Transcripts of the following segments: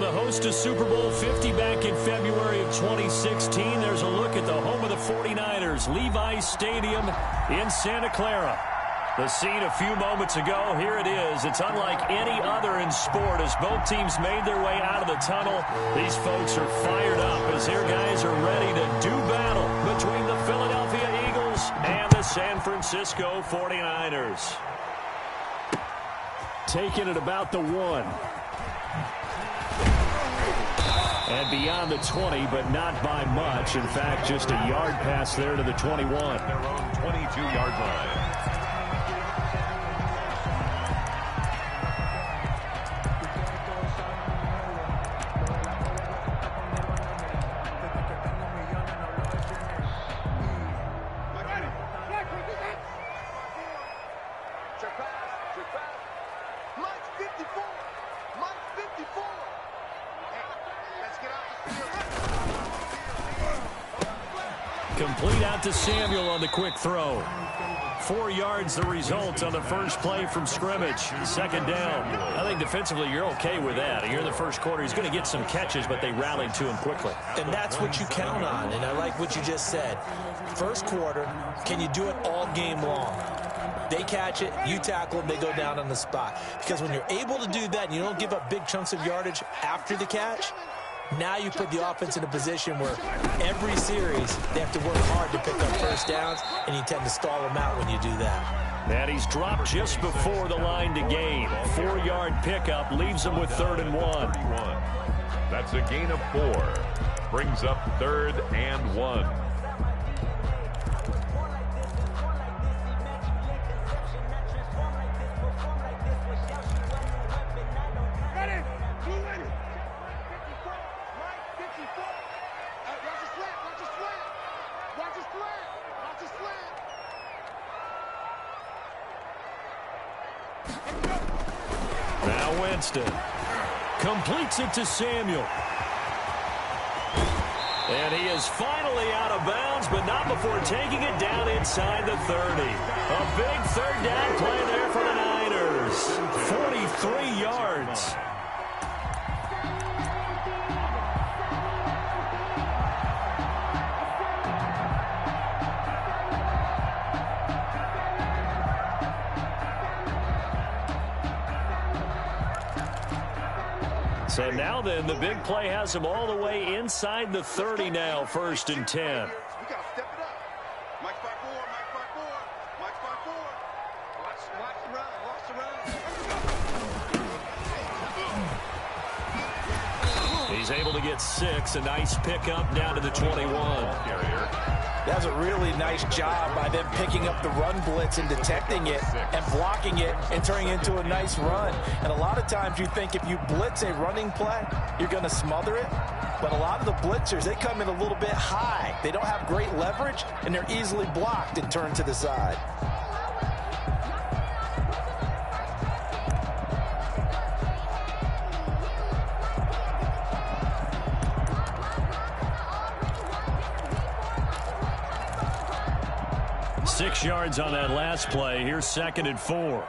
the host of Super Bowl 50 back in February of 2016. There's a look at the home of the 49ers, Levi's Stadium in Santa Clara. The scene a few moments ago, here it is. It's unlike any other in sport as both teams made their way out of the tunnel. These folks are fired up as their guys are ready to do battle between the Philadelphia Eagles and the San Francisco 49ers. Taking it about the 1. And beyond the 20, but not by much. In fact, just a yard pass there to the 21. Their own 22-yard line. Complete out to Samuel on the quick throw. 4 yards the result on the first play from scrimmage. Second down. I think defensively you're okay with that. Here in the first quarter, he's going to get some catches, but they rallied to him quickly. And that's what you count on, and I like what you just said. First quarter, can you do it all game long? They catch it, you tackle them, they go down on the spot. Because when you're able to do that and you don't give up big chunks of yardage after the catch, now you put the offense in a position where every series they have to work hard to pick up first downs, and you tend to stall them out when you do that. And he's dropped just before the line to gain. 4-yard pickup leaves him with 3rd and 1. That's a gain of 4. Brings up 3rd and 1. Now Winston completes it to Samuel. And he is finally out of bounds, but not before taking it down inside the 30. A big 3rd down play there for the Niners. 43 yards. So now then, the big play has him all the way inside the 30 now, 1st and 10. We got to step it up. Mike 5-4, Mike 5-4, Mike 5-4. Watch the run, He's able to get 6, a nice pickup down to the 21. That's a really nice job by them picking up the run blitz and detecting it and blocking it and turning it into a nice run. And a lot of times you think if you blitz a running play, you're going to smother it. But a lot of the blitzers, they come in a little bit high. They don't have great leverage, and they're easily blocked and turned to the side. Six yards on that last play. Here's 2nd and 4.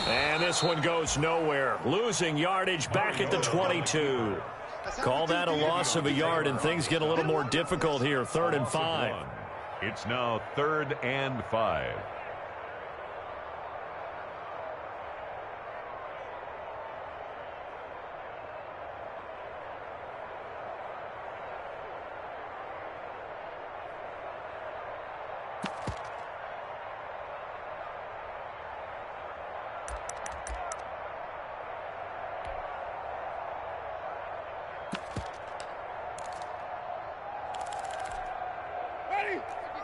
And this one goes nowhere. Losing yardage back at the 22. Call that a loss of a yard, and things get a little more difficult here. 3rd and 5. It's now 3rd and 5.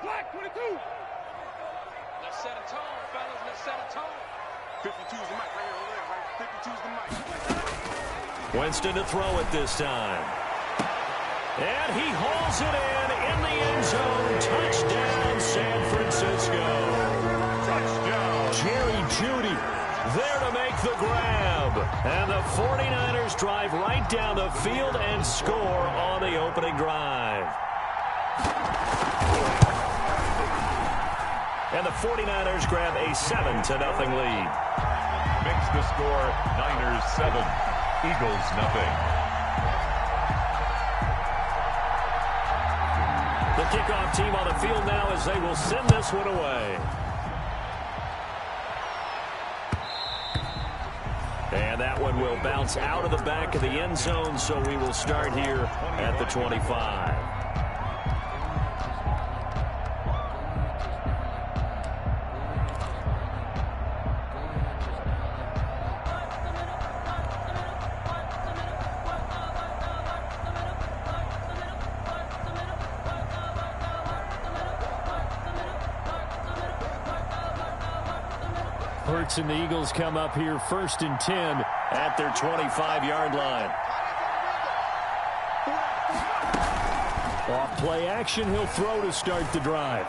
Black 22. Let's set a tone, fellas. Let's set a tone. 52's the mic right here over there, right? 52's the mic. Winston to throw it this time. And he hauls it in the end zone. Touchdown, San Francisco. Touchdown. Jerry Jeudy there to make the grab. And the 49ers drive right down the field and score on the opening drive. and the 49ers grab a 7-0 lead. Makes the score Niners 7, Eagles nothing. The kickoff team on the field now as they will send this one away. And that one will bounce out of the back of the end zone, so we will start here at the 25. Hurts and the Eagles come up here 1st and 10 at their 25-yard line. Off play action, he'll throw to start the drive.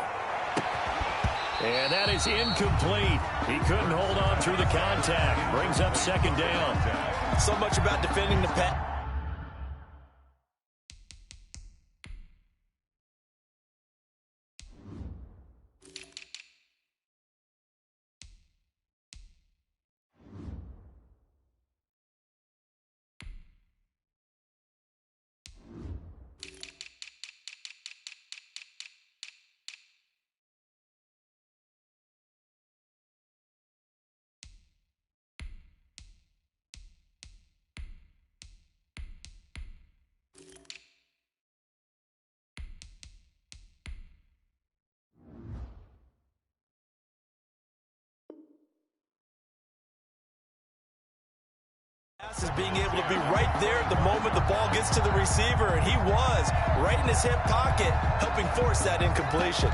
And that is incomplete. He couldn't hold on through the contact. Brings up 2nd down. So much about defending the pass. Is being able to be right there at the moment the ball gets to the receiver, and he was right in his hip pocket, helping force that incompletion.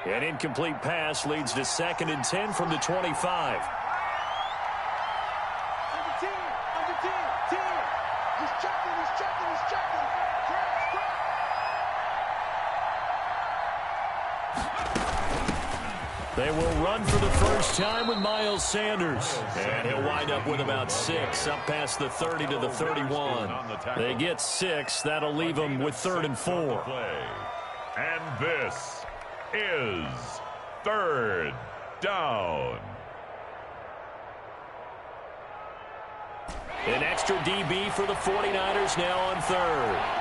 An incomplete pass leads to 2nd and 10 from the 25. They will run for the first time with Miles Sanders. And he'll wind up with about 6, up past the 30 to the 31. They get 6. That'll leave them with 3rd and 4. And this is 3rd down. An extra DB for the 49ers now on 3rd.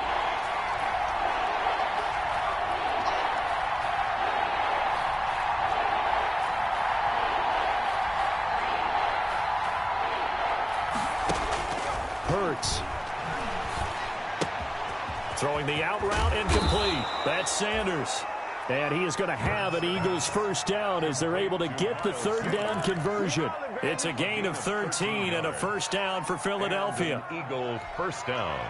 Hurts. Throwing the out route incomplete. That's Sanders. And he is going to have an Eagles first down as they're able to get the 3rd down conversion. It's a gain of 13 and a first down for Philadelphia. Eagles first down.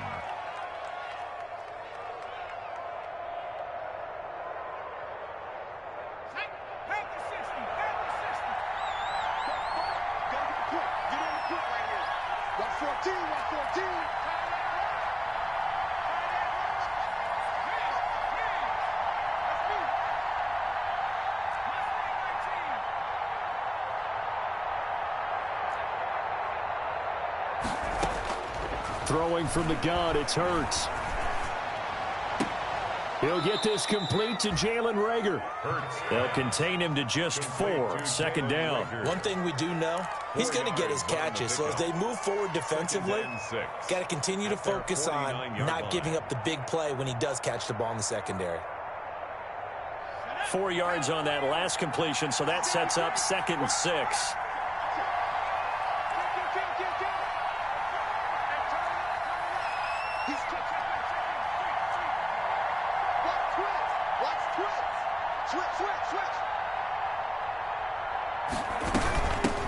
Throwing from the gun, it's Hurts. He'll get this complete to Jalen Reagor. They'll contain him to just 4, 2nd down. One thing we do know, he's going to get his catches. So as they move forward defensively, got to continue to focus on not giving up the big play when he does catch the ball in the secondary. 4 yards on that last completion, so that sets up 2nd and 6.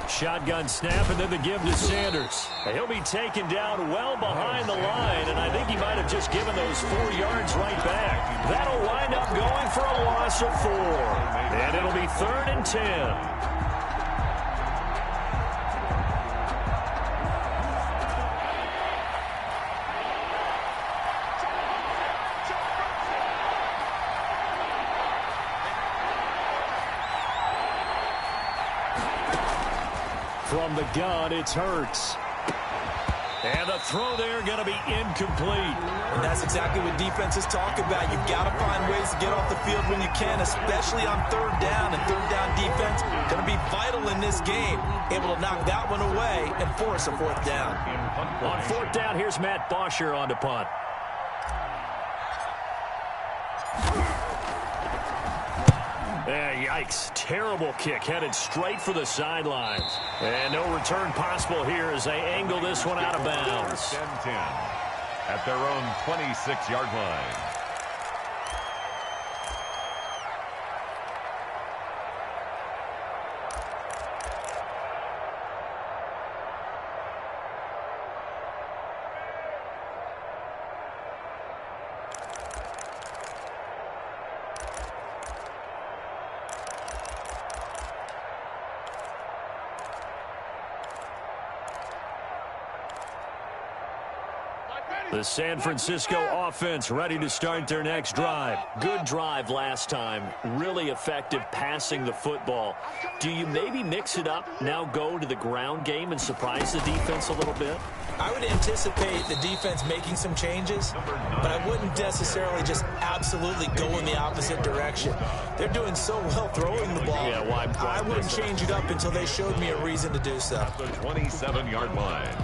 Shotgun snap, and then the give to Sanders. He'll be taken down well behind the line, and I think he might have just given those 4 yards right back. That'll wind up going for a loss of 4. And it'll be 3rd and 10. From the gun, it's Hurts. And the throw there going to be incomplete. And that's exactly what defenses talk about. You've got to find ways to get off the field when you can, especially on third down. And third down defense going to be vital in this game. Able to knock that one away and force a fourth down. On fourth down, here's Matt Bosher on to punt. Yikes. Terrible kick headed straight for the sidelines. And no return possible here as they angle this one out of bounds. First and 10 at their own 26-yard line. The San Francisco offense ready to start their next drive. Good drive last time. Really effective passing the football. Do you maybe mix it up, now go to the ground game and surprise the defense a little bit? I would anticipate the defense making some changes, but I wouldn't necessarily just absolutely go in the opposite direction. They're doing so well throwing the ball. Yeah, why I wouldn't change it up until they showed me a reason to do so. At the 27-yard line.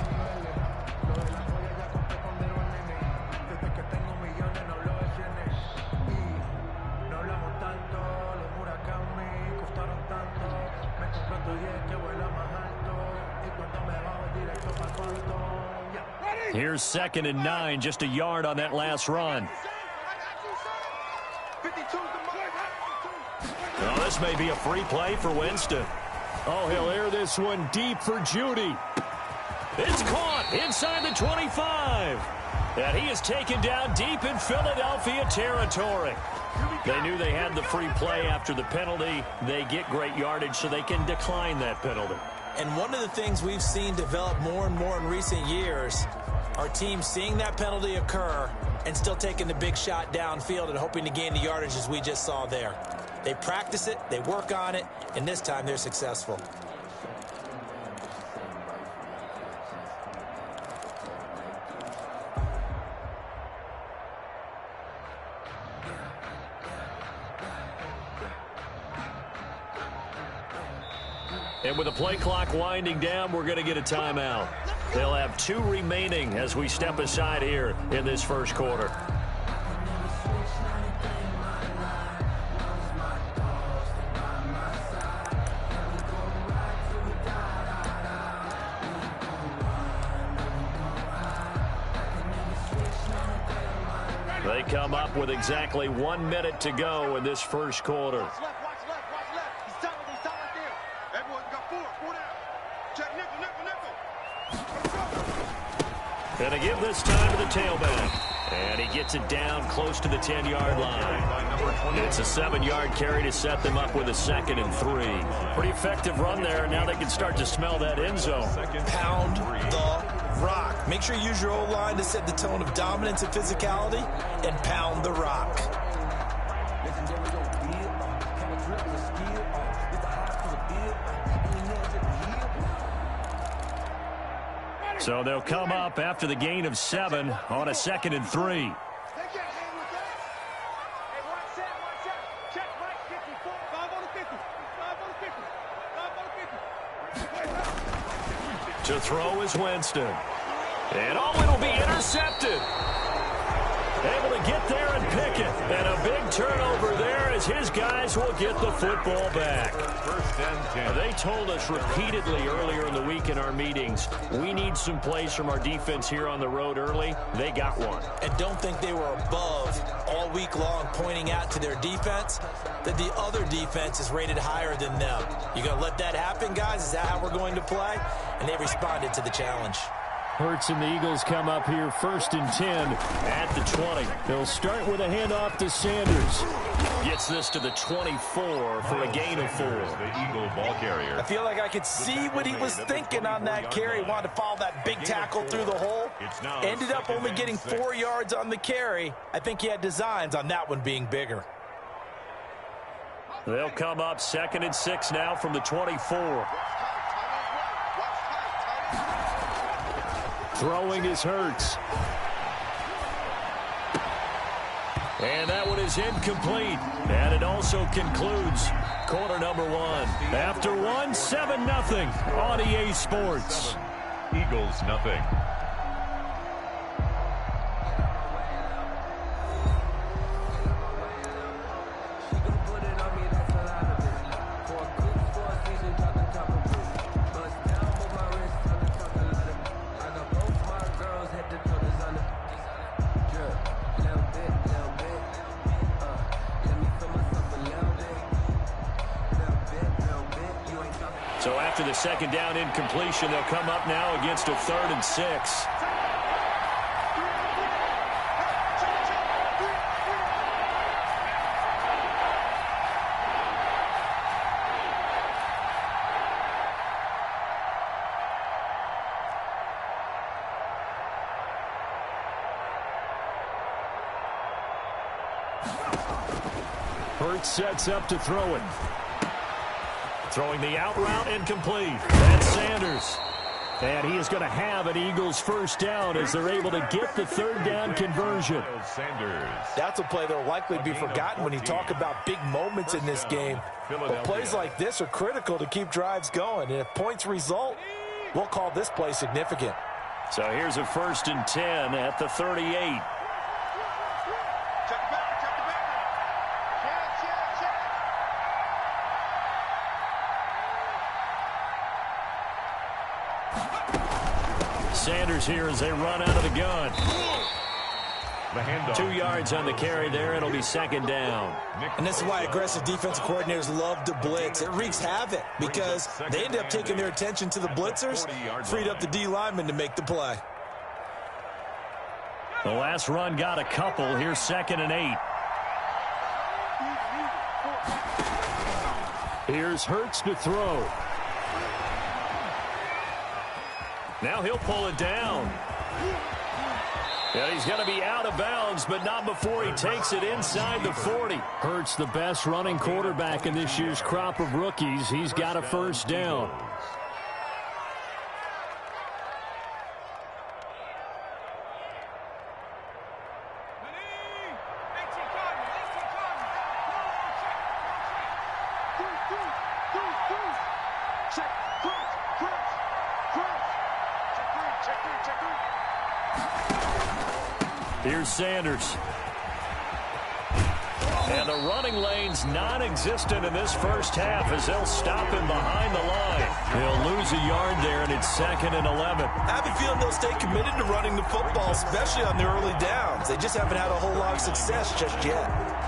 Here's 2nd and 9, just a yard on that last run. Oh, this may be a free play for Winston. Oh, he'll air this one deep for Judy. It's caught inside the 25. And he is taken down deep in Philadelphia territory. They knew they had the free play after the penalty. They get great yardage so they can decline that penalty. And one of the things we've seen develop more and more in recent years are teams seeing that penalty occur and still taking the big shot downfield and hoping to gain the yardage as we just saw there. They practice it, they work on it, and this time they're successful. And with the play clock winding down, we're going to get a timeout. They'll have 2 remaining as we step aside here in this first quarter. They come up with exactly 1 minute to go in this first quarter. And they give this time to the tailback. And he gets it down close to the 10-yard line. It's a 7-yard carry to set them up with a 2nd and 3. Pretty effective run there. Now they can start to smell that end zone. Pound the rock. Make sure you use your O-line to set the tone of dominance and physicality, and pound the rock. So they'll come up after the gain of 7 on a 2nd and 3. To throw is Winston. And oh, it'll be intercepted. Able to get there and pick it. And a big turnover there as his guys will get the football back. First and 10. They told us repeatedly earlier in the week in our meetings, we need some plays from our defense here on the road early. They got one. And don't think they were above all week long pointing out to their defense that the other defense is rated higher than them. You going to let that happen, guys? Is that how we're going to play? And they responded to the challenge. Hurts and the Eagles come up here 1st and 10 at the 20. They'll start with a handoff to Sanders. Gets this to the 24 for a gain of 4. The Eagle ball carrier. I feel like I could see what he was thinking on that carry. Wanted to follow that big tackle through the hole. Ended up only getting 4 yards on the carry. I think he had designs on that one being bigger. They'll come up 2nd and 6 now from the 24. Throwing is Hurts. And that one is incomplete. And it also concludes quarter number one. After one, 7-0 on EA Sports. Eagles, nothing. So after the second down incompletion, they'll come up now against a 3rd and 6. Hurts sets up to throw it. Throwing the out route incomplete. That's Sanders. And he is going to have an Eagles first down as they're able to get the 3rd down conversion. That's a play that will likely be forgotten when you talk about big moments in this game. But plays like this are critical to keep drives going. And if points result, we'll call this play significant. So here's a 1st and 10 at the 38. Sanders here as they run out of the gun. The handoff. 2 yards on the carry there. It'll be 2nd down. And this is why aggressive defensive coordinators love to blitz. It wreaks havoc because they end up taking their attention to the blitzers, freed up the D lineman to make the play. The last run got a couple. Here's 2nd and 8. Here's Hurts to throw. Now he'll pull it down. And he's going to be out of bounds, but not before he takes it inside the 40. Hurts the best running quarterback in this year's crop of rookies. He's got a first down. Here's Sanders. And the running lane's non-existent in this first half as they'll stop him behind the line. He'll lose a yard there, and it's 2nd and 11. I have a feeling they'll stay committed to running the football, especially on the early downs. They just haven't had a whole lot of success just yet.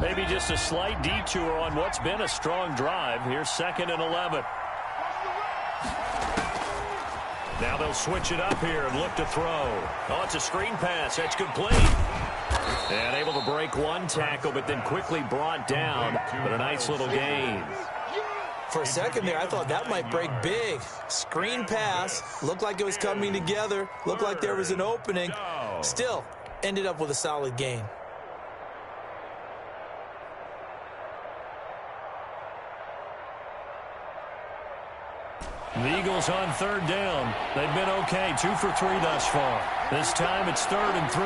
Maybe just a slight detour on what's been a strong drive. Here's 2nd and 11. Now they'll switch it up here and look to throw. Oh, it's a screen pass. That's complete. And able to break one tackle, but then quickly brought down. But a nice little gain. For a second there, I thought that might break big. Screen pass. Looked like it was coming together. Looked like there was an opening. Still, ended up with a solid gain. The Eagles on 3rd down. They've been okay, 2 for 3 thus far. This time it's 3rd and 3.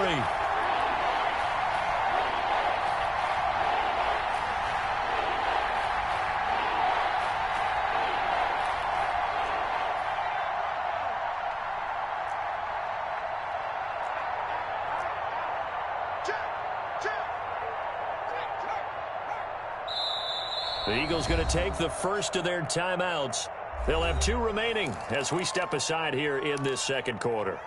The Eagles going to take the first of their timeouts. They'll have 2 remaining as we step aside here in this second quarter.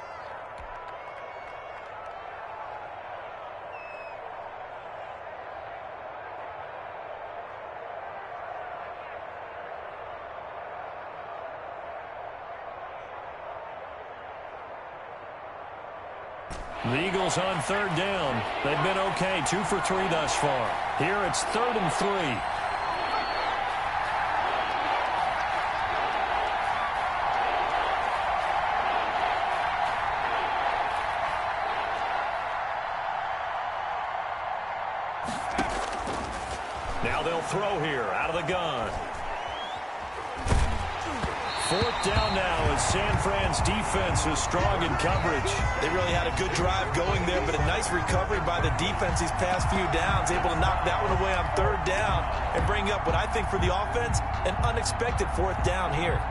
The Eagles on 3rd down. They've been okay, 2 for 3 thus far. Here it's 3rd and 3. They'll throw here out of the gun. Fourth down now as San Fran's defense is strong in coverage. They really had a good drive going there, but a nice recovery by the defense these past few downs, able to knock that one away on third down and bring up what I think for the offense, an unexpected fourth down here.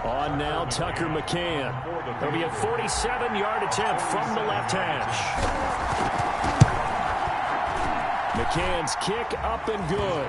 On now, Tucker McCann. There'll be a 47-yard attempt from the left hash. McCann's kick up and good.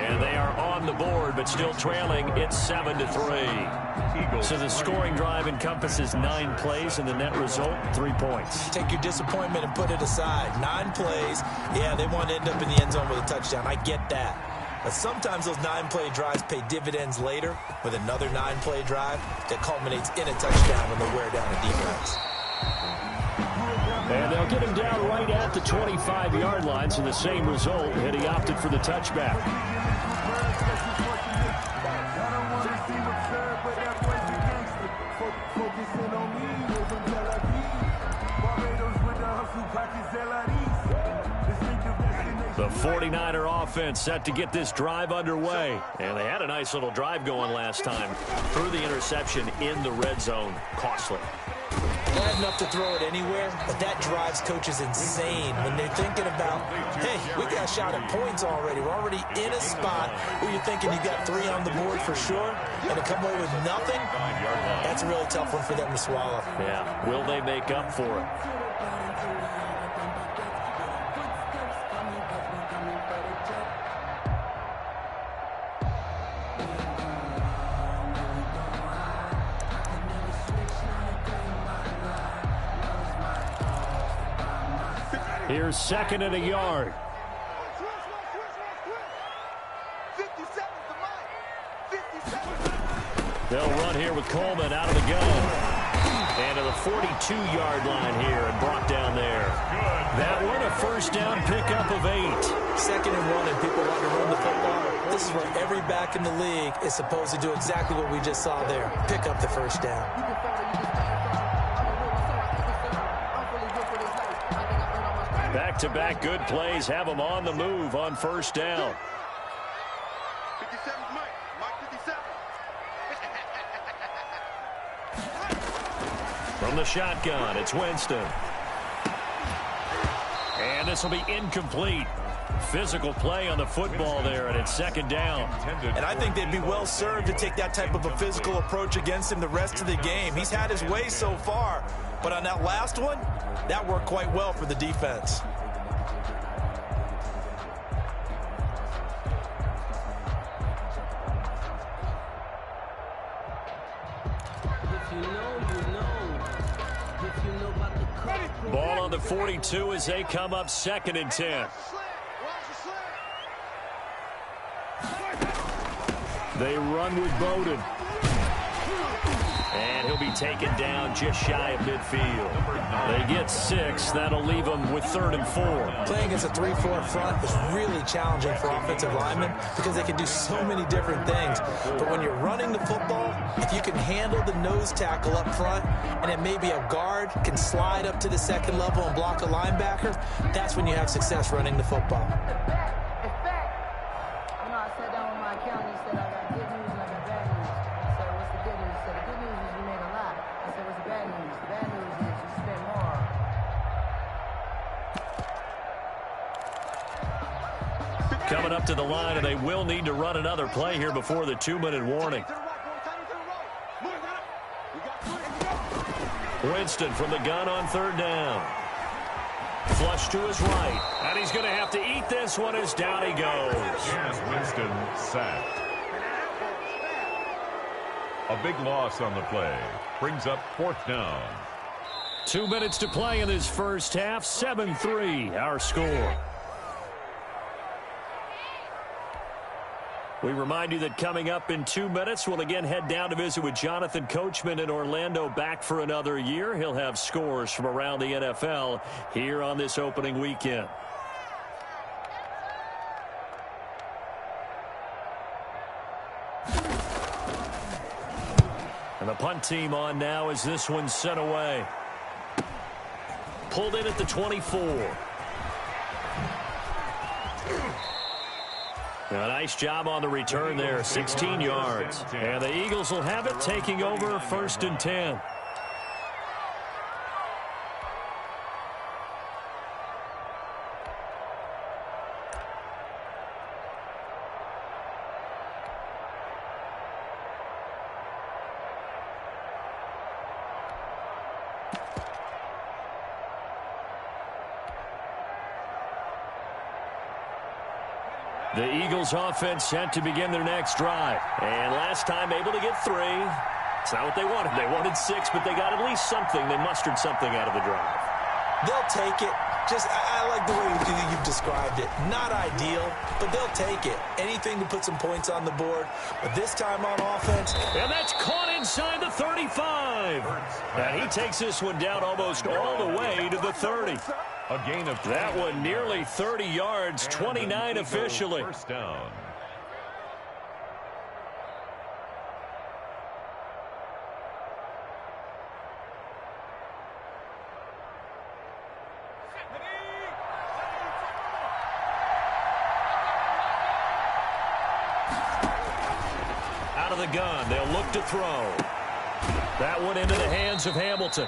And they are on the board, but still trailing. It's 7-3. So the scoring drive encompasses 9 plays, and the net result, 3 points. Take your disappointment and put it aside. 9 plays. Yeah, they want to end up in the end zone with a touchdown. I get that. But sometimes those 9-play drives pay dividends later with another 9-play drive that culminates in a touchdown when they wear down a defense. And they'll get him down right at the 25-yard line, so the same result, and he opted for the touchback. The 49er offense set to get this drive underway. And they had a nice little drive going last time. Threw the interception in the red zone. Costly. Bad enough to throw it anywhere, but that drives coaches insane when they're thinking about, hey, we got a shot at points already. We're already in a spot where you're thinking you got 3 on the board for sure, and to come away with nothing, that's a really tough one for them to swallow. Yeah, will they make up for it? Here's second and a yard. 57. They'll run here with Coleman out of the gun. And to the 42-yard line here and brought down there. That one, a first down pickup of 8. 2nd and 1, and people want to run the football. This is where every back in the league is supposed to do exactly what we just saw there. Pick up the first down. Back-to-back good plays have them on the move on first down. 57 Mike. Mike 57. From the shotgun, it's Winston. And this will be incomplete. Physical play on the football there, and it's second down. And I think they'd be well served to take that type of a physical approach against him the rest of the game. He's had his way so far, but on that last one, that worked quite well for the defense. Ball on the 42 as they come up 2nd and 10. They run with Bowden. And he'll be taken down just shy of midfield. They get 6. That'll leave them with 3rd and 4. Playing against a 3-4 front is really challenging for offensive linemen because they can do so many different things. But when you're running the football, if you can handle the nose tackle up front, and then maybe a guard can slide up to the 2nd level and block a linebacker, that's when you have success running the football. Coming up to the line, and they will need to run another play here before the 2-minute warning. Winston from the gun on 3rd down. Flush to his right. And he's going to have to eat this one as down he goes. Here's Winston sacked. A big loss on the play. Brings up 4th down. 2 minutes to play in this first half. 7-3 our score. We remind you that coming up in 2 minutes, we'll again head down to visit with Jonathan Coachman in Orlando, back for another year. He'll have scores from around the NFL here on this opening weekend. And And the punt team on now as this one's sent away. Pulled in at the 24. A nice job on the return there, 16 yards. And the Eagles will have it, taking over 1st and 10. The Eagles offense set to begin their next drive. And last time able to get 3. It's not what they wanted. They wanted 6, but they got at least something. They mustered something out of the drive. They'll take it. I like the way you've described it. Not ideal, but they'll take it. Anything to put some points on the board. But this time on offense. And that's caught inside the 35. And he takes this one down almost all the way to the 30. A gain of that one nearly 30 yards, 29 officially. First down. Out of the gun, they'll look to throw. That one into the hands of Hamilton.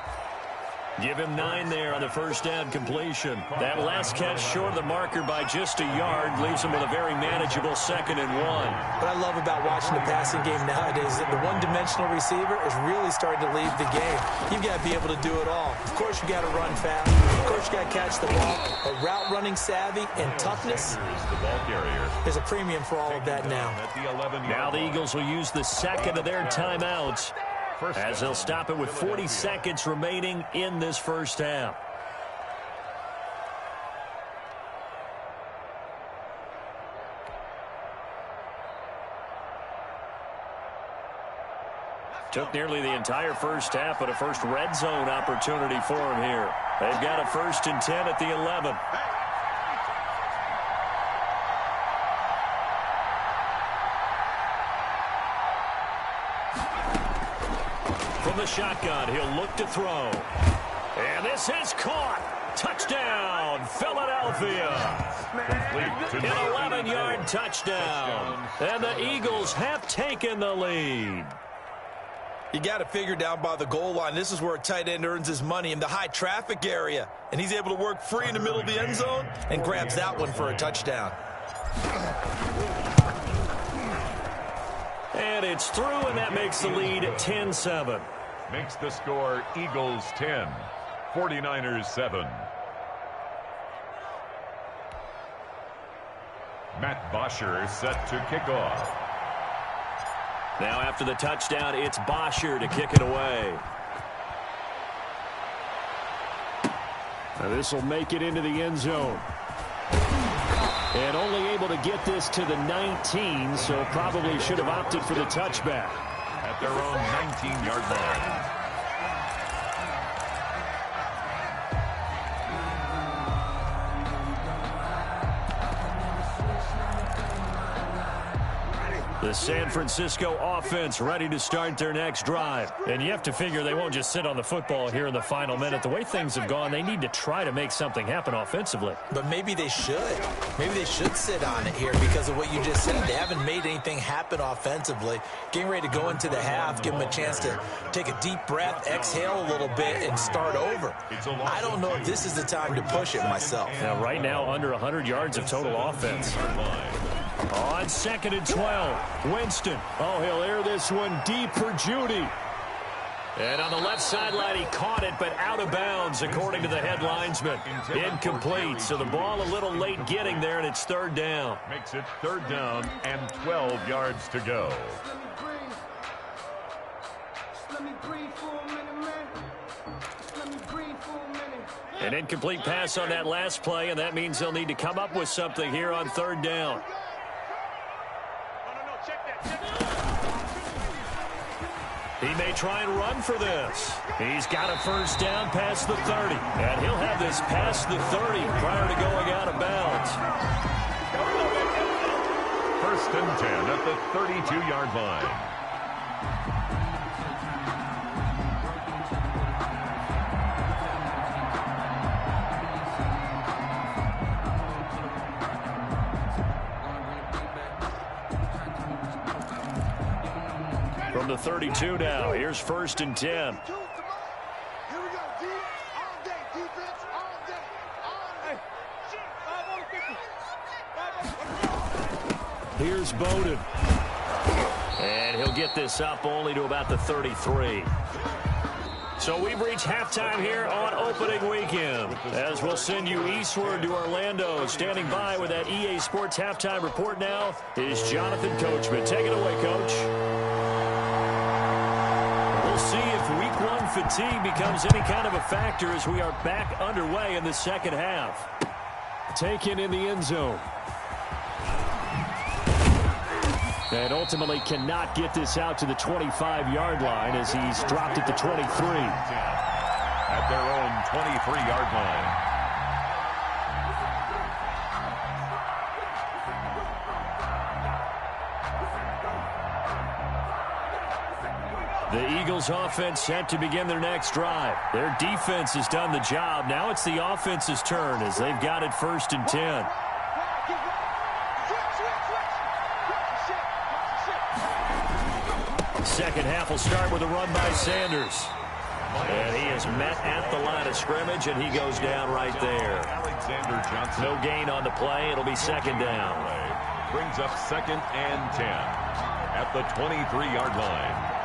Give him 9 there on the first down completion. That last catch short of the marker by just a yard leaves him with a very manageable 2nd and 1. What I love about watching the passing game nowadays is that the one-dimensional receiver is really starting to leave the game. You've got to be able to do it all. Of course, you got to run fast. Of course, you got to catch the ball. But route running savvy and toughness, there's a premium for all of that now. Now the Eagles will use the second of their timeouts, as they'll stop it with 40 seconds remaining in this first half. Took nearly the entire first half, but a first red zone opportunity for him here. They've got a 1st and 10 at the 11. From the shotgun, he'll look to throw. And this is caught. Touchdown, Philadelphia. An 11-yard touchdown. And the Eagles have taken the lead. You got to figure down by the goal line. This is where a tight end earns his money, in the high traffic area. And he's able to work free in the middle of the end zone and grabs that one for a touchdown. And it's through, and that makes the lead 10-7. Makes the score Eagles 10, 49ers 7. Matt Bosher set to kick off. Now after the touchdown, it's Bosher to kick it away. Now this will make it into the end zone. And only able to get this to the 19, so probably should have opted for the touchback. At their own 19-yard line. The San Francisco offense ready to start their next drive. And you have to figure they won't just sit on the football here in the final minute. The way things have gone, they need to try to make something happen offensively. But maybe they should. Maybe they should sit on it here because of what you just said. They haven't made anything happen offensively. Getting ready to go into the half, give them a chance to take a deep breath, exhale a little bit, and start over. I don't know if this is the time to push it myself. Now, right now, under 100 yards of total offense. On 2nd and 12, Winston. Oh, he'll air this one deep for Judy. And on the left sideline, he caught it, but out of bounds, according to the head linesman. Incomplete, so the ball a little late getting there, and it's 3rd down. Makes it 3rd down and 12 yards to go. An incomplete pass on that last play, and that means they'll need to come up with something here on 3rd down. He may try and run for this. He's got a 1st down past the 30. And he'll have this past the 30 prior to going out of bounds. 1st and 10 at the 32-yard line. the 32 now. Here's 1st and 10. Here we go, D. All day, defense, all day, all day. Here's Bowden. And he'll get this up only to about the 33. So we've reached halftime here on opening weekend. As we'll send you eastward to Orlando. Standing by with that EA Sports halftime report now is Jonathan Coachman. Take it away, Coach. We'll see if week 1 fatigue becomes any kind of a factor as we are back underway in the second half. Taken in the end zone. And ultimately cannot get this out to the 25-yard line as he's dropped at the 23. At their own 23-yard line. The Eagles offense set to begin their next drive. Their defense has done the job. Now it's the offense's turn as they've got it 1st and 10. Second half will start with a run by Sanders. And he is met at the line of scrimmage, and he goes down right there. Alexander Johnson. No gain on the play. It'll be second down. Brings up 2nd and 10 at the 23-yard line.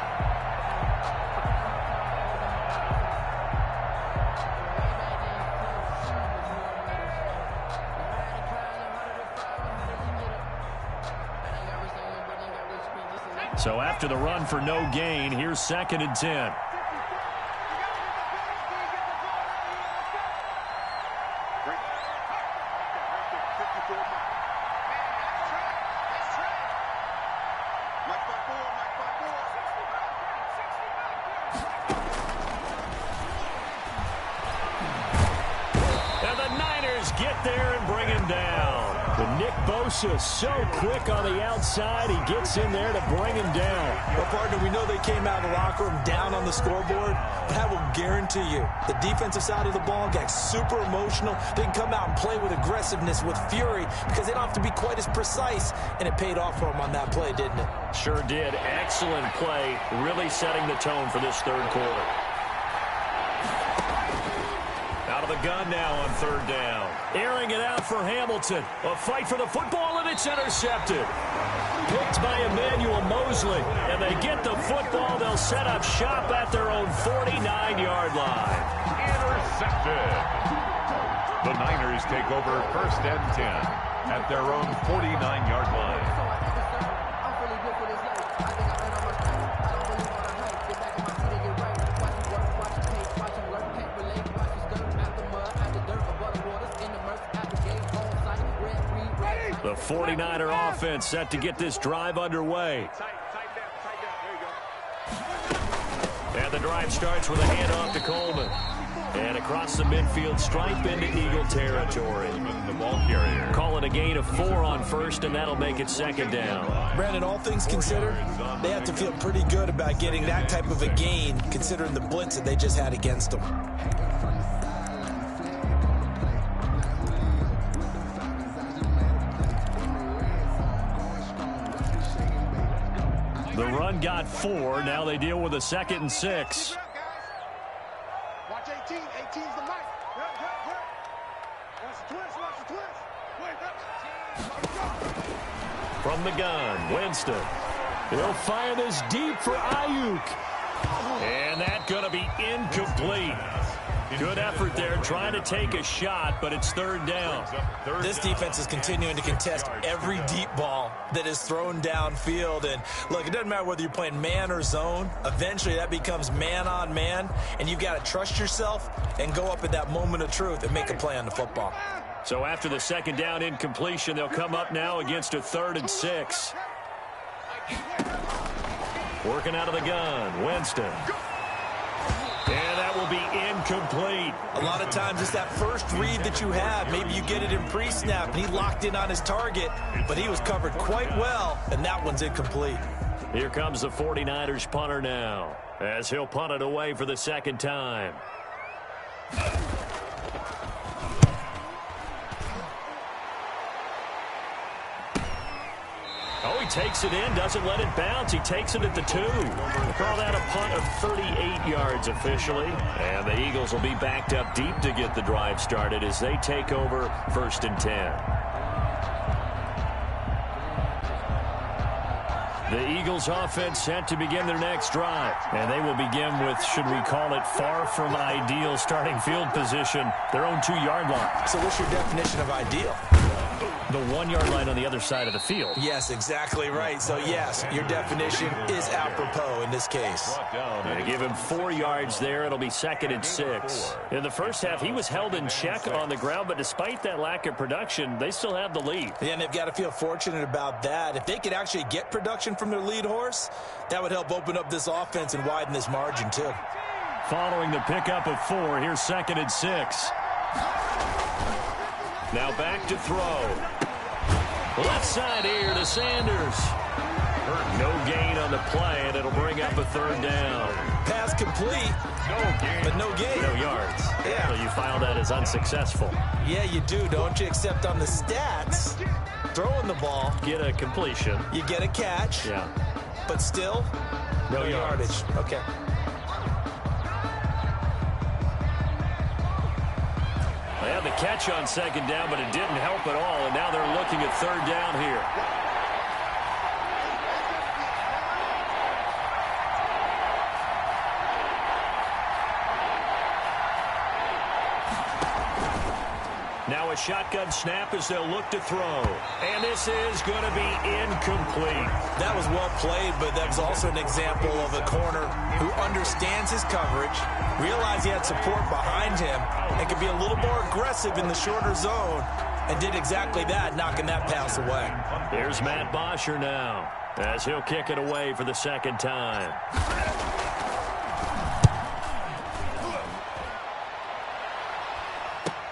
So after the run for no gain, here's 2nd and 10. And the Niners get there and bring him down. But Nick Bosa so quick on the outside, he gets in there to bring him down. Well, partner, we know they came out of the locker room down on the scoreboard, but I will guarantee you the defensive side of the ball got super emotional. They can come out and play with aggressiveness, with fury, because they don't have to be quite as precise, and it paid off for them on that play, didn't it? Sure did. Excellent play, really setting the tone for this third quarter. Out of the gun now on 3rd down. Airing it out for Hamilton. A fight for the football, and it's intercepted. Picked by Emmanuel Mosley. And they get the football. They'll set up shop at their own 49-yard line. Intercepted. The Niners take over 1st and 10 at their own 49-yard line. The 49er offense set to get this drive underway. And the drive starts with a handoff to Coleman. And across the midfield stripe into Eagle territory. The ball carrier. Call it a gain of 4 on 1st, and that'll make it 2nd down. Brandon, all things considered, they have to feel pretty good about getting that type of a gain, considering the blitz that they just had against them. The run got 4. Now they deal with a 2nd and 6. Watch 18. 18's the mic. Watch the twist. Watch the twist. From the gun, Winston. He'll fire this deep for Ayuk. And that's going to be incomplete. Good effort there, trying to take a shot, but it's 3rd down. This defense is continuing to contest every deep ball that is thrown downfield. And look, it doesn't matter whether you're playing man or zone. Eventually, that becomes man on man, and you've got to trust yourself and go up at that moment of truth and make a play on the football. So after the 2nd down incompletion, they'll come up now against a 3rd and 6. Working out of the gun, Winston. And that will be incomplete. A lot of times it's that first read that you have. Maybe you get it in pre-snap, and he locked in on his target, but he was covered quite well, and that one's incomplete. Here comes the 49ers punter now, as he'll punt it away for the 2nd time. Oh, he takes it in, doesn't let it bounce. He takes it at the 2. We'll call that a punt of 38 yards officially. And the Eagles will be backed up deep to get the drive started as they take over 1st and 10. The Eagles offense set to begin their next drive. And they will begin with, should we call it, far from ideal starting field position, their own 2-yard line. So what's your definition of ideal? The 1-yard line on the other side of the field. Yes, exactly right. So, yes, your definition is apropos in this case. And give him 4 yards there. It'll be 2nd and 6. In the first half, he was held in check on the ground, but despite that lack of production, they still have the lead. Yeah, and they've got to feel fortunate about that. If they could actually get production from their lead horse, that would help open up this offense and widen this margin, too. Following the pickup of 4, here's 2nd and 6. Now back to throw. Left side here to Sanders. No gain on the play, and it'll bring up a 3rd down. Pass complete, but no gain. No yards. Yeah. So you file that as unsuccessful. Yeah, you do, don't you? Except on the stats, throwing the ball. Get a completion. You get a catch. Yeah. But still, no yardage. Okay. They had the catch on 2nd down, but it didn't help at all, and now they're looking at 3rd down here. Now a shotgun snap as they'll look to throw. And this is going to be incomplete. That was well played, but that was also an example of a corner who understands his coverage, realized he had support behind him, and could be a little more aggressive in the shorter zone, and did exactly that, knocking that pass away. Here's Matt Bosher now, as he'll kick it away for the 2nd time.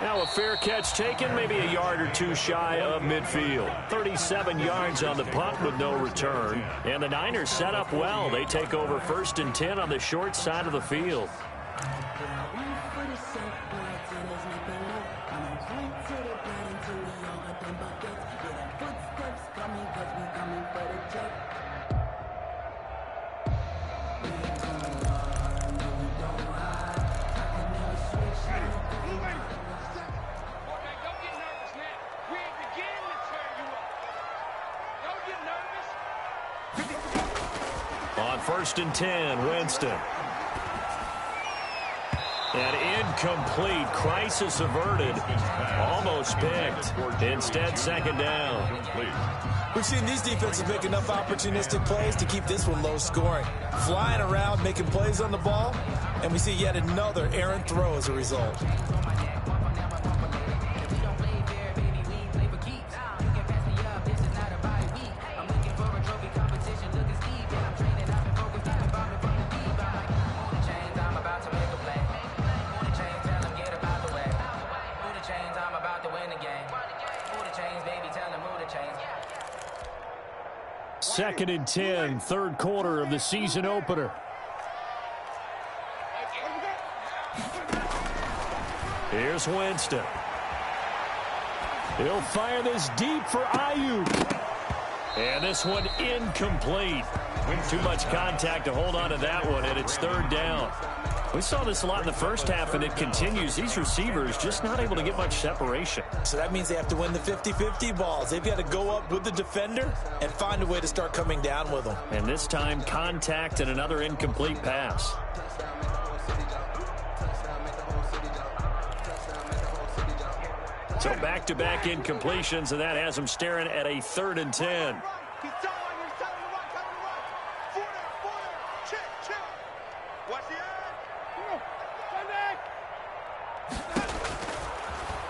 Now a fair catch taken, maybe a yard or 2 shy of midfield. 37 yards on the punt with no return. And the Niners set up well. They take over 1st and 10 on the short side of the field. On 1st and 10, Winston. And incomplete. Crisis averted. Almost picked. Instead, 2nd down. We've seen these defenses make enough opportunistic plays to keep this one low scoring. Flying around, making plays on the ball, and we see yet another errant throw as a result. Second and 10, 3rd quarter of the season opener. Here's Winston. He'll fire this deep for Ayuk. And this one incomplete. Too much contact to hold on to that one, and it's 3rd down. We saw this a lot in the first half, and it continues. These receivers just not able to get much separation. So that means they have to win the 50-50 balls. They've got to go up with the defender and find a way to start coming down with them. And this time, contact and another incomplete pass. So back-to-back incompletions, and that has them staring at a 3rd and 10.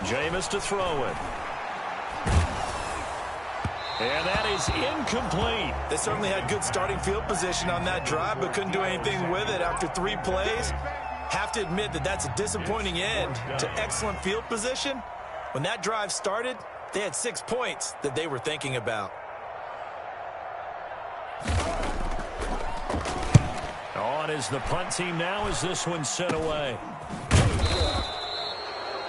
Jameis to throw it. And that is incomplete. They certainly had good starting field position on that drive, but couldn't do anything with it after 3 plays. Have to admit that that's a disappointing end to excellent field position. When that drive started, they had 6 points that they were thinking about. On is the punt team now as this one's sent away.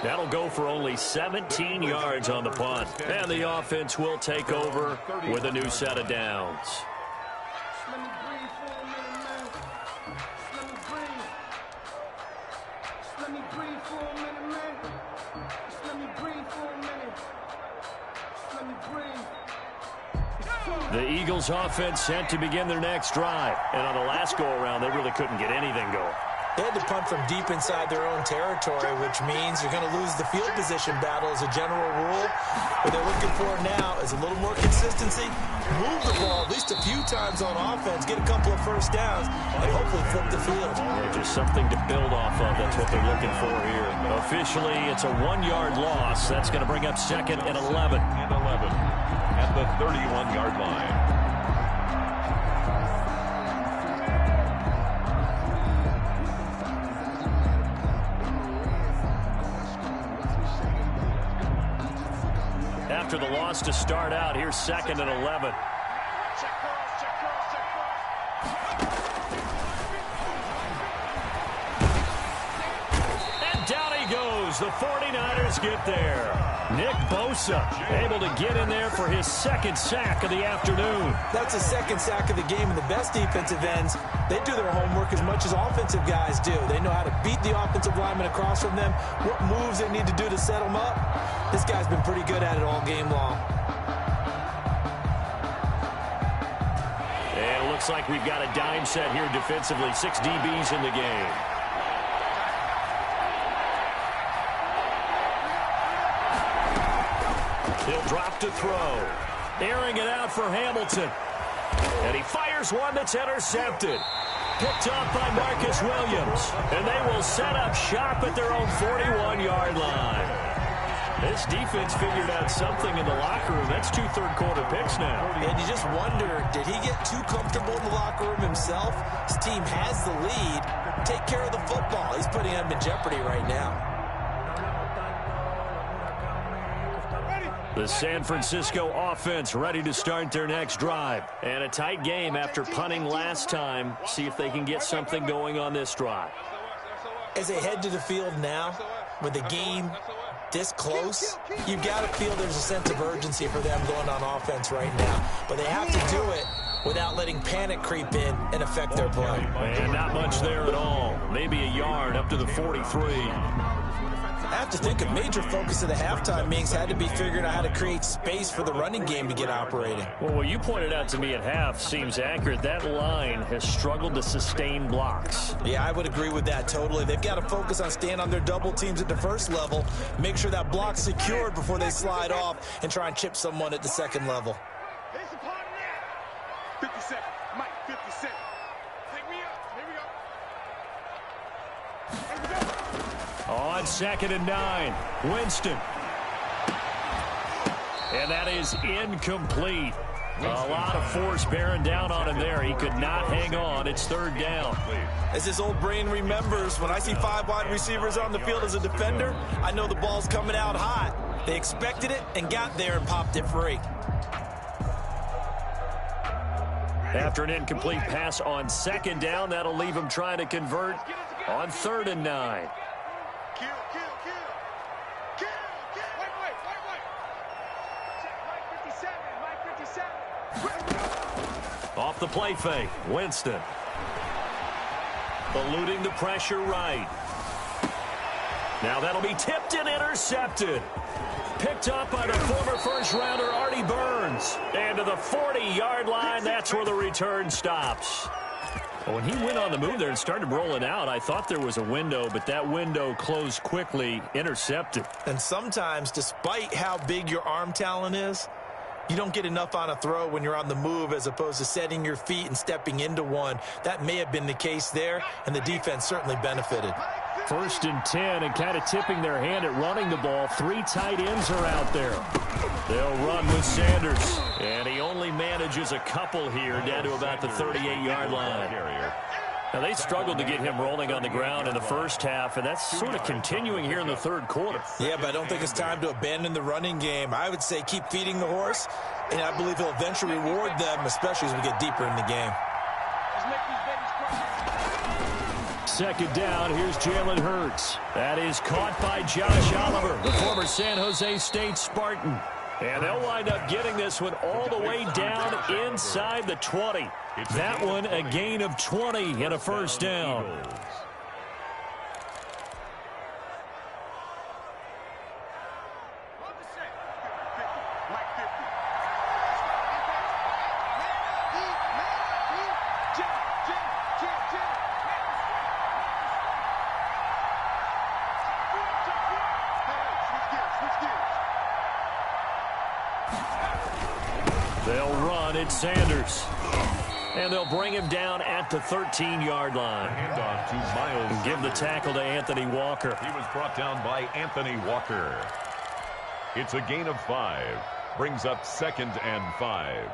That'll go for only 17 yards on the punt. And the offense will take over with a new set of downs. Let me breathe for a minute, man. Let me breathe. Let me breathe for a minute, man. Let me breathe for a minute. Let me breathe. The Eagles offense sent to begin their next drive. And on the last go-around, they really couldn't get anything going. They had to punt from deep inside their own territory, which means you're going to lose the field position battle as a general rule. What they're looking for now is a little more consistency, move the ball at least a few times on offense, get a couple of first downs, and hopefully flip the field. Just something to build off of. That's what they're looking for here. Officially, it's a 1-yard loss. That's going to bring up second and 11. And 11 at the 31-yard line. After the loss to start out, here's second and 11. And down he goes. The 49ers get there. Nick Bosa able to get in there for his second sack of the afternoon. That's a second sack of the game, and the best defensive ends, they do their homework as much as offensive guys do. They know how to beat the offensive lineman across from them, what moves they need to do to set them up. This guy's been pretty good at it all game long. And it looks like we've got a dime set here defensively. 6 DBs in the game. He'll drop to throw. Airing it out for Hamilton. And he fires one that's intercepted. Picked up by Marcus Williams. And they will set up shop at their own 41-yard line. This defense figured out something in the locker room. That's 2 third-quarter picks now. And you just wonder, did he get too comfortable in the locker room himself? His team has the lead. Take care of the football. He's putting them in jeopardy right now. The San Francisco offense ready to start their next drive. And a tight game after punting last time. See if they can get something going on this drive. As they head to the field now, with the game this close, you've got to feel there's a sense of urgency for them going on offense right now. But they have to do it without letting panic creep in and affect their play. And not much there at all. Maybe a yard up to the 43. I have to think a major focus of the halftime meetings had to be figuring out how to create space for the running game to get operating. Well, what you pointed out to me at half seems accurate. That line has struggled to sustain blocks. Yeah, I would agree with that totally. They've got to focus on staying on their double teams at the first level, make sure that block's secured before they slide off and try and chip someone at the second level. 50 seconds. Mike, 50 seconds. Take me up. Here we go. Here we go. On second and 9, Winston. And that is incomplete. A lot of force bearing down on him there. He could not hang on. It's third down. As his old brain remembers, when I see 5 wide receivers on the field as a defender, I know the ball's coming out hot. They expected it and got there and popped it free. After an incomplete pass on second down, that'll leave him trying to convert on third and 9. Kill. Wait. Check, Mike 57. Off the play fake, Winston. Eluding the pressure right. Now that'll be tipped and intercepted. Picked up by the former first-rounder Artie Burns. And to the 40-yard line, that's where the return stops. When he went on the move there and started rolling out, I thought there was a window, but that window closed quickly, intercepted. And sometimes, despite how big your arm talent is, you don't get enough on a throw when you're on the move as opposed to setting your feet and stepping into one. That may have been the case there, and the defense certainly benefited. First and 10, and kind of tipping their hand at running the ball. 3 tight ends are out there. They'll run with Sanders. And he only manages a couple here down to about the 38-yard line. Now, they struggled to get him rolling on the ground in the first half, and that's sort of continuing here in the third quarter. Yeah, but I don't think it's time to abandon the running game. I would say keep feeding the horse, and I believe he'll eventually reward them, especially as we get deeper in the game. second down. Here's Jalen Hurts. That is caught by Josh Oliver, the former San Jose State Spartan. And they'll wind up getting this one all the way down inside the 20. That one a gain of 20 and a first down. They'll run it, Sanders. And they'll bring him down at the 13-yard line. Handoff to Miles. Give the tackle to Anthony Walker. He was brought down by Anthony Walker. It's a gain of 5. Brings up 2nd and 5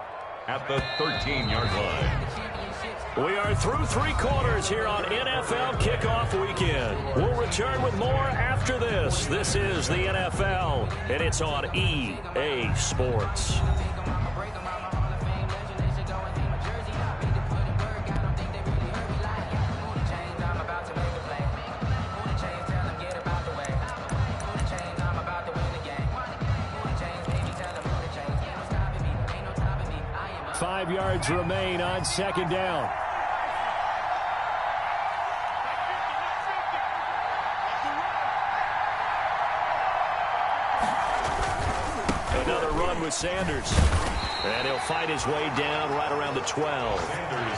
at the 13-yard line. We are through 3 quarters here on NFL Kickoff Weekend. We'll return with more after this. This is the NFL, and it's on EA Sports. Five yards remain on second down. Another run with Sanders. And he'll fight his way down right around the 12.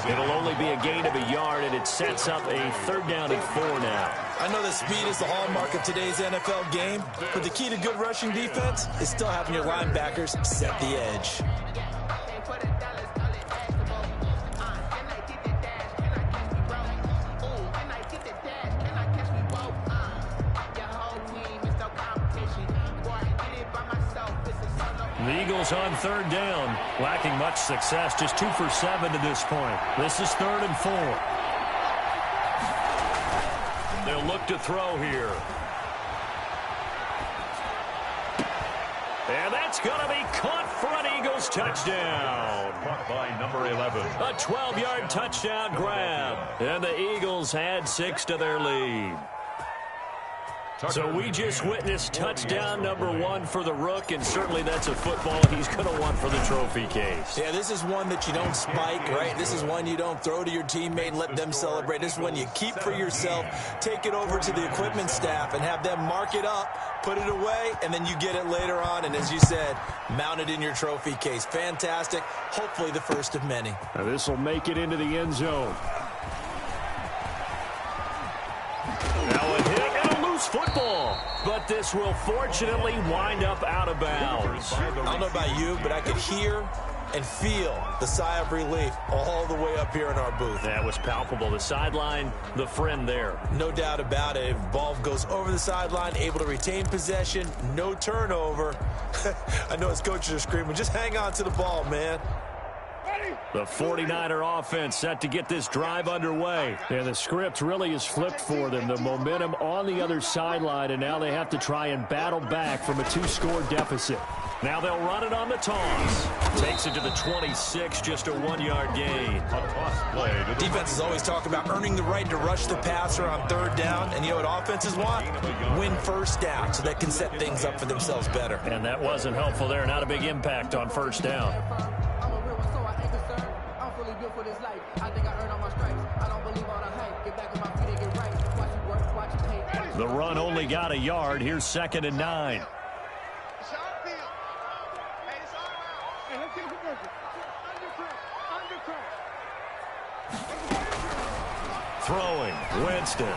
It'll only be a gain of a yard, and it sets up a 3rd down and 4 now. I know that speed is the hallmark of today's NFL game, but the key to good rushing defense is still having your linebackers set the edge. The Eagles on 3rd down, lacking much success, just 2 for 7 to this point. This is 3rd and 4. They'll look to throw here. And that's going to be caught for an Eagles touchdown. Caught by number 11. A 12-yard touchdown grab. And the Eagles add 6 to their lead. So we just witnessed touchdown number 1 for the Rook, and certainly that's a football he's going to want for the trophy case. Yeah, this is one that you don't spike, right? This is one you don't throw to your teammate and let them celebrate. This is one you keep for yourself, take it over to the equipment staff and have them mark it up, put it away, and then you get it later on, and as you said, mount it in your trophy case. Fantastic. Hopefully the first of many. Now this will make it into the end zone. Now a hit and a loose football, but this will fortunately wind up out of bounds. I don't know about you, but I could hear and feel the sigh of relief all the way up here in our booth. That was palpable. The sideline, the friend there. No doubt about it. If ball goes over the sideline, able to retain possession, no turnover. I know his coaches are screaming, just hang on to the ball, man. The 49er offense set to get this drive underway. And the script really is flipped for them. The momentum on the other sideline, and now they have to try and battle back from a 2-score deficit. Now they'll run it on the toss. Takes it to the 26, just a 1-yard gain. A toss play. Defenses always talk about earning the right to rush the passer on 3rd down. And you know what offenses want? Win first down so they can set things up for themselves better. And that wasn't helpful there. Not a big impact on 1st down. The run only got a yard. Here's 2nd and 9. Throwing, Winston.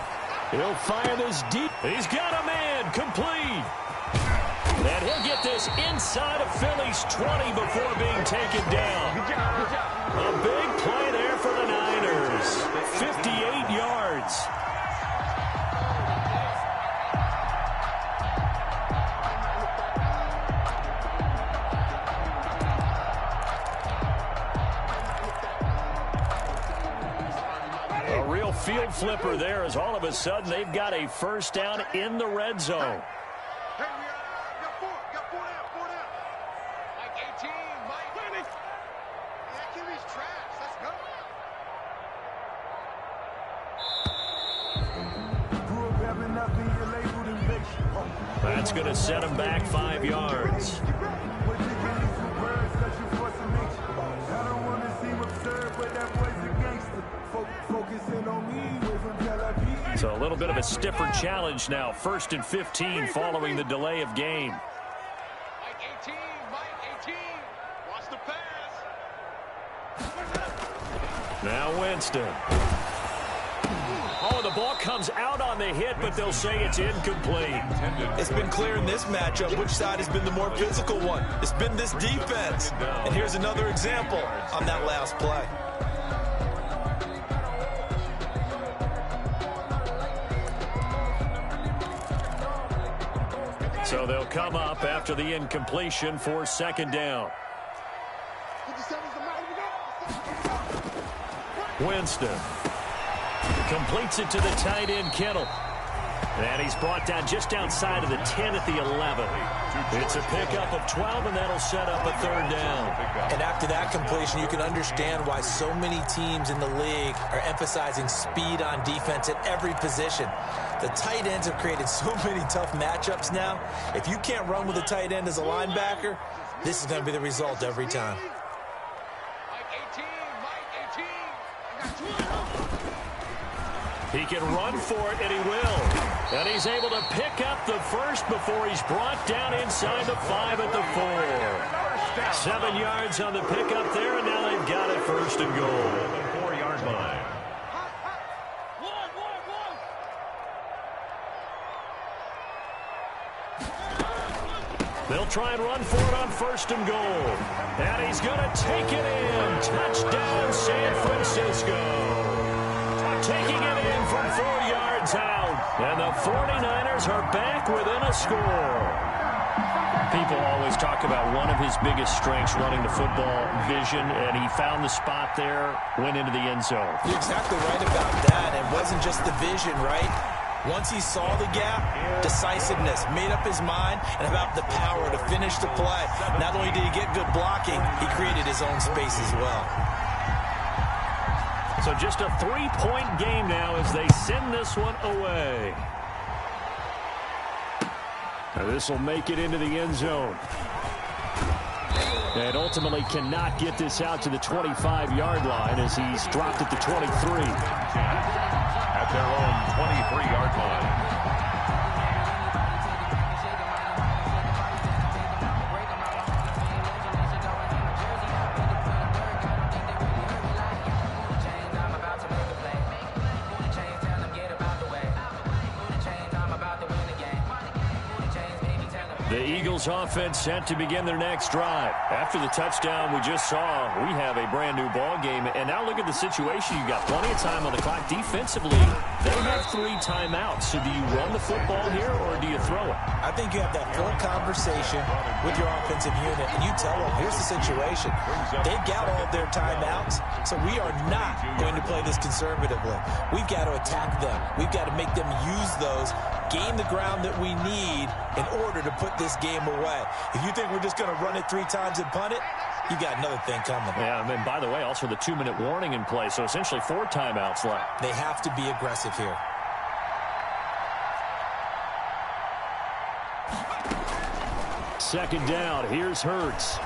He'll fire this deep. He's got a man, complete. And he'll get this inside of Philly's 20 before being taken down. A big play there for the Niners. 58 yards. Field flipper there as all of a sudden they've got a 1st down in the red zone. Hey, we got 4 down. Mike 18, Mike. That QB's trash. Let's That's going to set him back 5 yards. So a little bit of a stiffer challenge now. 1st and 15 following the delay of game. Mike 18, Mike 18. Watch the pass. Now Winston. Oh, the ball comes out on the hit, but they'll say it's incomplete. It's been clear in this matchup which side has been the more physical one. It's been this defense. And here's another example on that last play. So they'll come up after the incompletion for 2nd down. Winston completes it to the tight end, Kittle. And he's brought down just outside of the 10 at the 11. It's a pickup of 12, and that'll set up a 3rd down. And after that completion, you can understand why so many teams in the league are emphasizing speed on defense at every position. The tight ends have created so many tough matchups now. If you can't run with a tight end as a linebacker, this is going to be the result every time. Mike 18, Mike 18. He can run for it, and he will. And he's able to pick up the first before he's brought down inside the 5 at the 4. 7 yards on the pickup there, and now they've got it 1st and goal. The 4-yard line. They'll try and run for it on 1st and goal. And he's going to take it in. Touchdown, San Francisco. Taking it in from 4 yards out. And the 49ers are back within a score. People always talk about one of his biggest strengths, running the football, vision, and he found the spot there, went into the end zone. You're exactly right about that. It wasn't just the vision, right? Once he saw the gap, decisiveness, made up his mind, and about the power to finish the play. Not only did he get good blocking, he created his own space as well. So just a 3-point game now as they send this one away. Now this will make it into the end zone. And ultimately cannot get this out to the 25-yard line as he's dropped at the 23. At their own 23-yard line. The Eagles offense set to begin their next drive. After the touchdown we just saw, we have a brand new ball game. And now look at the situation. You've got plenty of time on the clock. Defensively, they have 3 timeouts. So do you run the football here or do you throw it? I think you have that full conversation with your offensive unit, and you tell them, here's the situation. They've got all their timeouts, so we are not going to play this conservatively. We've got to attack them. We've got to make them use those, gain the ground that we need in order to put this game away. If you think we're just going to run it 3 times and punt it, you got another thing coming. Yeah, and by the way, also the 2-minute warning in play, so essentially 4 timeouts left. They have to be aggressive here. Second down, here's Hurts.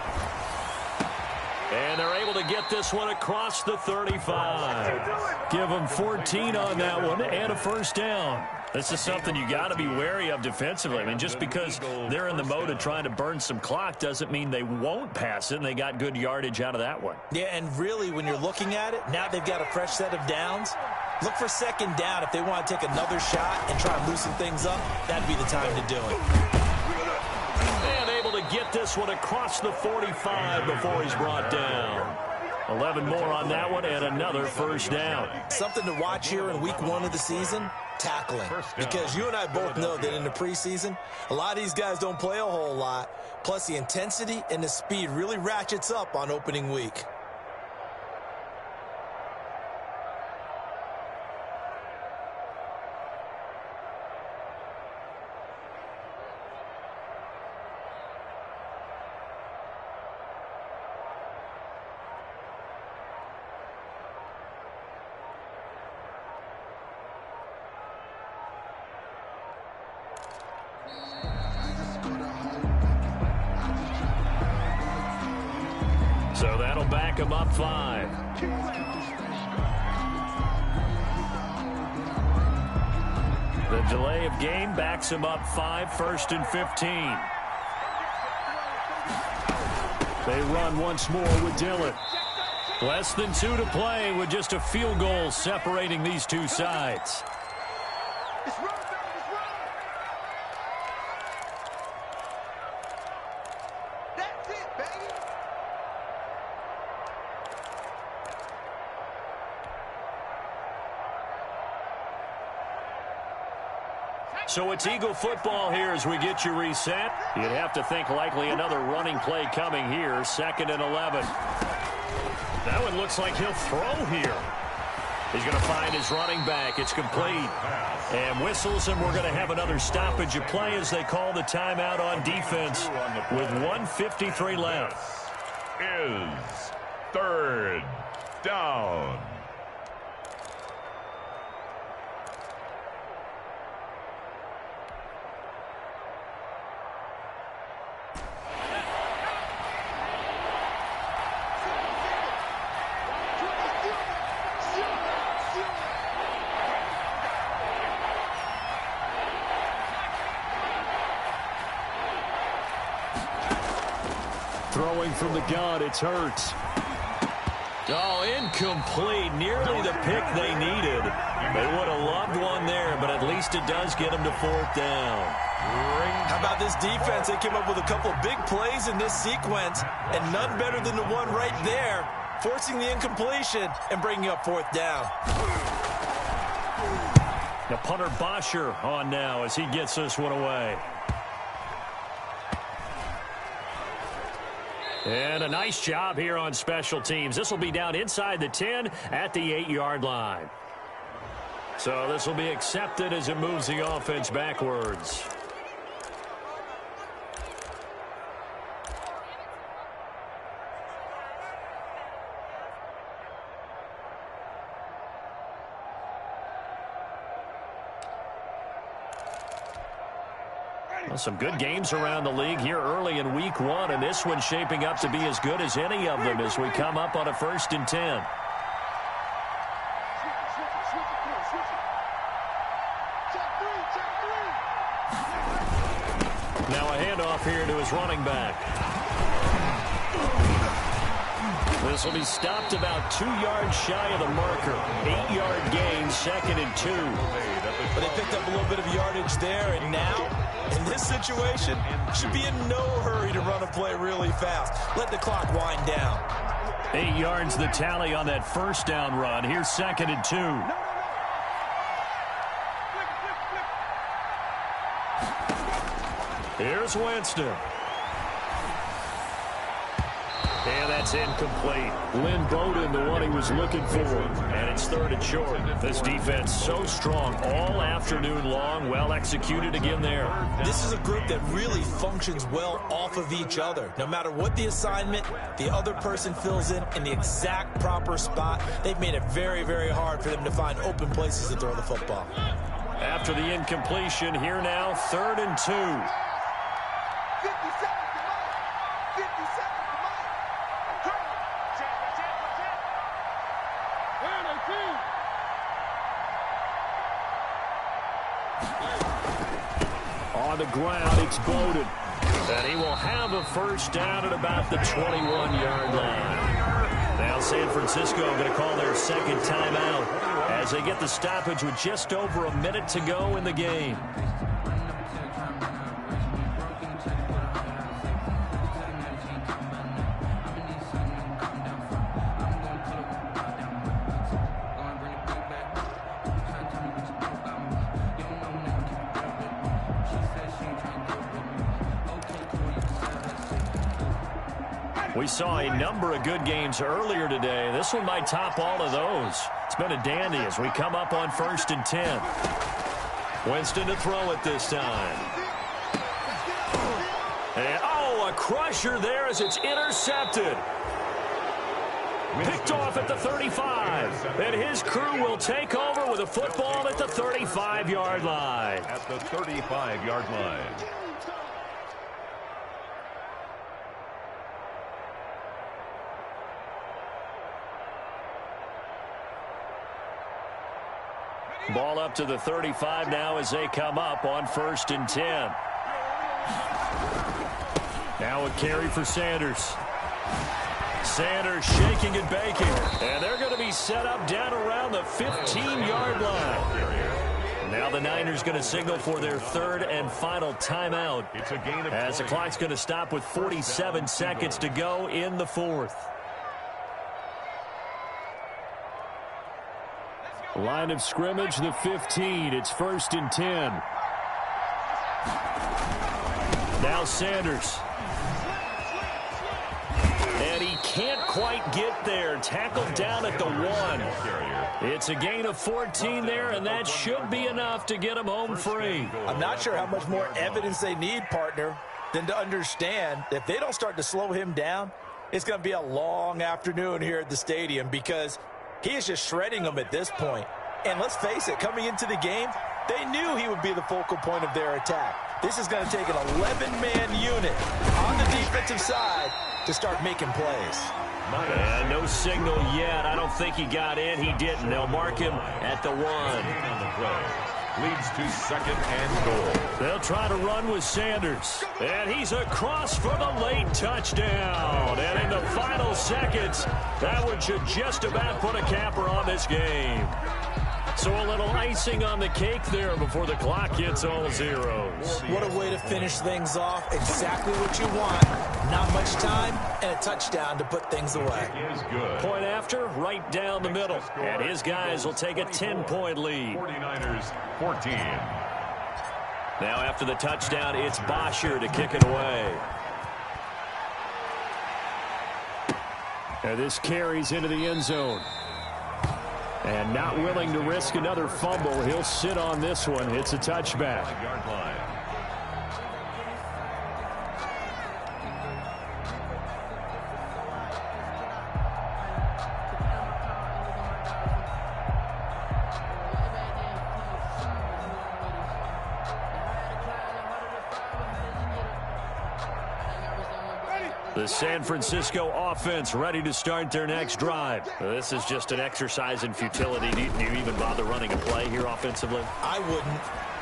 And they're able to get this one across the 35. Give them 14 on that one and a first down. This is something you got to be wary of defensively. I mean, just because they're in the mode of trying to burn some clock doesn't mean they won't pass it, and they got good yardage out of that one. Yeah, and really, when you're looking at it, now they've got a fresh set of downs. Look for second down if they want to take another shot and try and loosen things up. That'd be the time to do it. And able to get this one across the 45 before he's brought down. 11 more on that one and another first down. Something to watch here in week 1 of the season, tackling. Because you and I both know that in the preseason, a lot of these guys don't play a whole lot. Plus the intensity and the speed really ratchets up on opening week. So that'll back him up 5. The delay of game backs him up 5, 1st and 15. They run once more with Dillon. Less than 2 to play with just a field goal separating these two sides. So it's Eagle football here as we get you reset. You'd have to think likely another running play coming here, 2nd and 11. That one looks like he'll throw here. He's going to find his running back. It's complete. And whistles, and we're going to have another stoppage of play as they call the timeout on defense with 1:53 left. Is 3rd down. Throwing from the gun, it's Hurts. Oh, incomplete. Nearly the pick they needed. They would have loved one there, but at least it does get them to 4th down. How about this defense? They came up with a couple of big plays in this sequence, and none better than the one right there, forcing the incompletion and bringing up 4th down. The punter Bosher on now as he gets this one away. And a nice job here on special teams. This will be down inside the 10 at the 8-yard line. So this will be accepted as it moves the offense backwards. Well, some good games around the league here early in week 1, and this one's shaping up to be as good as any of them as we come up on a 1st and 10. Now a handoff here to his running back. This will be stopped about 2 yards shy of the marker. 8-yard gain, 2nd and 2. But they picked up a little bit of yardage there, and now, in this situation, should be in no hurry to run a play really fast. Let the clock wind down. 8 yards the tally on that 1st down run. Here's 2nd and 2. Here's Winston. And that's incomplete. Lynn Bowden, the one he was looking for. And it's 3rd and short. This defense so strong all afternoon long. Well executed again there. This is a group that really functions well off of each other. No matter what the assignment, the other person fills in the exact proper spot. They've made it very, very hard for them to find open places to throw the football. After the incompletion, here now, 3rd and 2. 50 seconds to Mike. 50 seconds to Mike. On the ground, it's Bowden. And he will have a 1st down at about the 21-yard line. Now San Francisco going to call their 2nd timeout as they get the stoppage with just over a minute to go in the game. We saw a number of good games earlier today. This one might top all of those. It's been a dandy as we come up on 1st and 10. Winston to throw it this time. And, a crusher there as it's intercepted. Picked off at the 35. And his crew will take over with a football at the 35-yard line. At the 35-yard line. Ball up to the 35 now as they come up on 1st and 10. Now a carry for Sanders. Sanders shaking and baking. And they're going to be set up down around the 15-yard line. Now the Niners going to signal for their 3rd and final timeout. It's a gain of as the clock's going to stop with 47 seconds to go in the 4th. Line of scrimmage, the 15. It's 1st and 10. Now Sanders. And he can't quite get there. Tackled down at the 1. It's a gain of 14 there, and that should be enough to get him home free. I'm not sure how much more evidence they need, partner, than to understand if they don't start to slow him down, it's going to be a long afternoon here at the stadium because he is just shredding them at this point. And let's face it, coming into the game, they knew he would be the focal point of their attack. This is going to take an 11-man unit on the defensive side to start making plays. And no signal yet. I don't think he got in. He didn't. They'll mark him at the 1. Leads to 2nd and goal. They'll try to run with Sanders. And he's across for the late touchdown. And in the final seconds, that one should just about put a capper on this game. So a little icing on the cake there before the clock hits all zeros. What a way to finish things off. Exactly what you want. Not much time and a touchdown to put things away. Point after, right down the middle. And his guys will take a 10-point lead. 49ers 14. Now after the touchdown, it's Bosher to kick it away. And this carries into the end zone. And not willing to risk another fumble. He'll sit on this one. It's a touchback. Yard line. The San Francisco offense ready to start their next drive. This is just an exercise in futility. Do you even bother running a play here offensively? I wouldn't,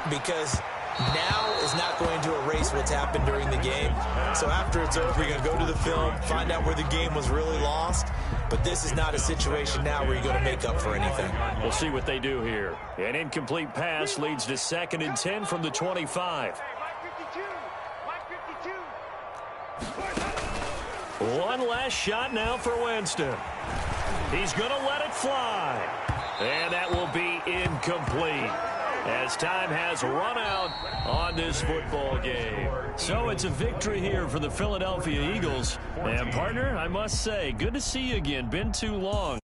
because now is not going to erase what's happened during the game. So after it's over, you're going to go to the film, find out where the game was really lost. But this is not a situation now where you're going to make up for anything. We'll see what they do here. An incomplete pass leads to 2nd and 10 from the 25. One last shot now for Winston. He's going to let it fly. And that will be incomplete as time has run out on this football game. So it's a victory here for the Philadelphia Eagles. And, partner, I must say, good to see you again. Been too long.